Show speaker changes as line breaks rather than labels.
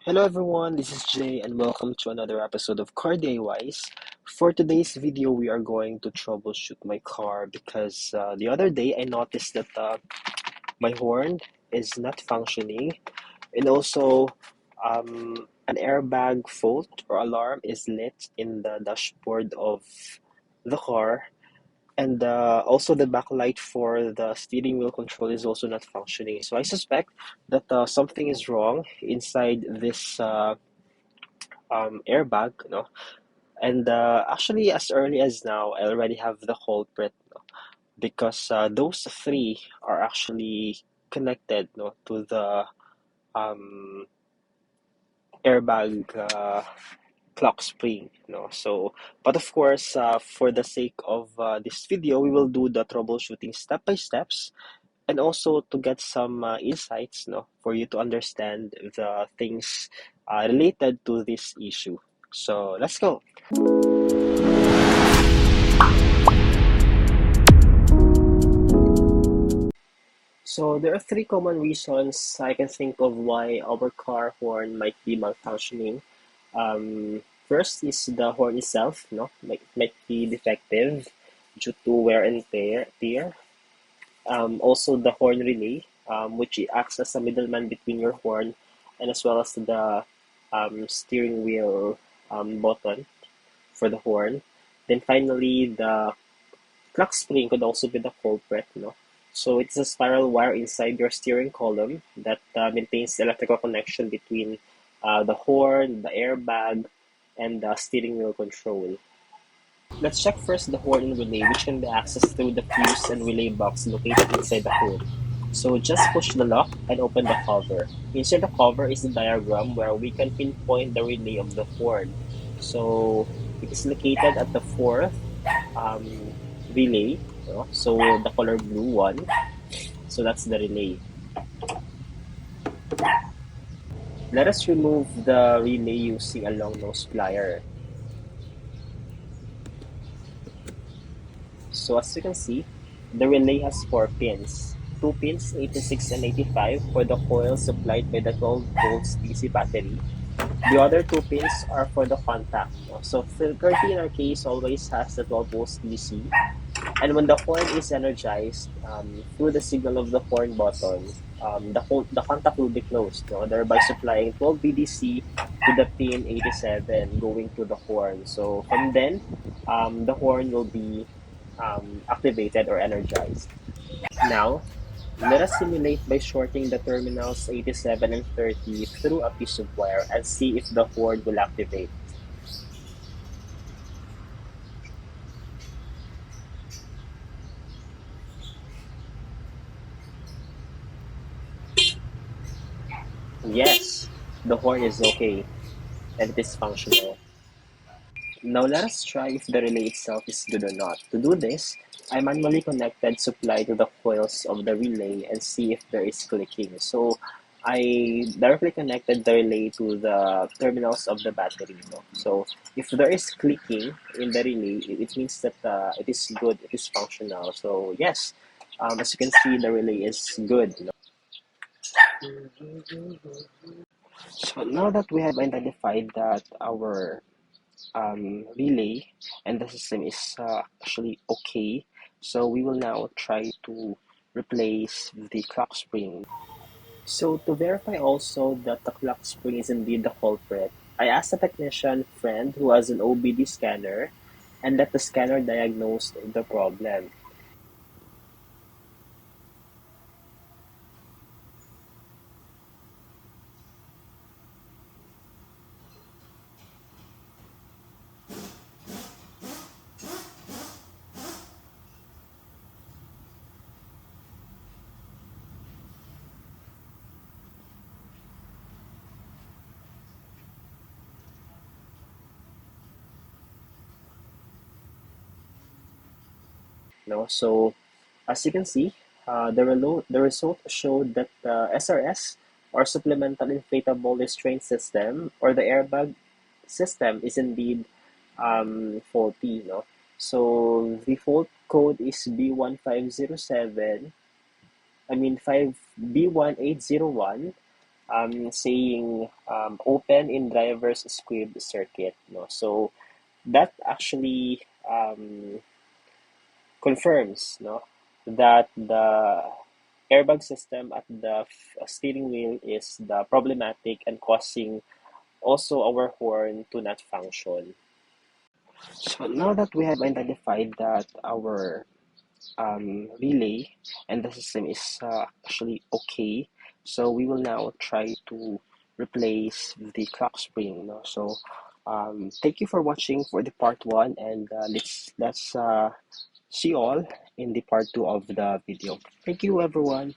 Hello everyone, this is Jay and welcome to another episode of Car DIYs. For today's video, we are going to troubleshoot my car because the other day I noticed that my horn is not functioning, and also an airbag fault or alarm is lit in the dashboard of the car, and also the backlight for the steering wheel control is also not functioning. So I suspect that something is wrong inside this airbag, and actually, as early as now, I already have the culprit, because those three are actually connected, to the um, airbag clock spring, So, but of course, for the sake of this video, we will do the troubleshooting step by steps, and also to get some insights, for you to understand the things related to this issue. So let's go. So there are three common reasons I can think of why our car horn might be malfunctioning. First is the horn itself, might be defective due to wear and tear. Also the horn relay, which acts as a middleman between your horn and as well as the steering wheel button for the horn. Then finally, the clock spring could also be the culprit, So it's a spiral wire inside your steering column that maintains the electrical connection between the horn, the airbag, and the steering wheel control. Let's check first the horn and relay, which can be accessed through the fuse and relay box located inside the horn. So just push the lock and open the cover. Inside the cover is the diagram where we can pinpoint the relay of the horn. So it is located at the fourth um, relay. So the color blue one. So that's the relay. Let us remove the relay using a long nose plier. So as you can see, the relay has 4 pins. 2 pins, 86 and 85, for the coil supplied by the 12 volts DC battery. The other 2 pins are for the contact. So 30 in our case always has the 12 volts DC. And when the horn is energized through the signal of the horn button, the contact will be closed, thereby supplying 12 VDC to the pin 87 going to the horn. So from then, the horn will be activated or energized. Now, let us simulate by shorting the terminals 87 and 30 through a piece of wire and see if the horn will activate. Yes, the horn is okay and it is functional. Now let us try if the relay itself is good or not. To do this, I manually connected supply to the coils of the relay and see if there is clicking. So I directly connected the relay to the terminals of the battery. So if there is clicking in the relay, it means that it is good, it is functional. So yes, as you can see, the relay is good. So now that we have identified that our relay and the system is actually okay, so we will now try to replace the clock spring. So to verify also that the clock spring is indeed the culprit, I asked a technician friend who has an OBD scanner and let the scanner diagnose the problem. So as you can see, the result showed that the SRS, or supplemental inflatable restraint system, or the airbag system, is indeed faulty. So the fault code is B1507, I mean 5 B1801, saying open in driver's squib circuit. No? So that actually confirms no, that the airbag system at the steering wheel is the problematic and causing also our horn to not function. So now that we have identified that our relay and the system is actually okay, so we will now try to replace the clock spring. No? So thank you for watching for the part one, and let's see you all in the part two of the video. Thank you, everyone.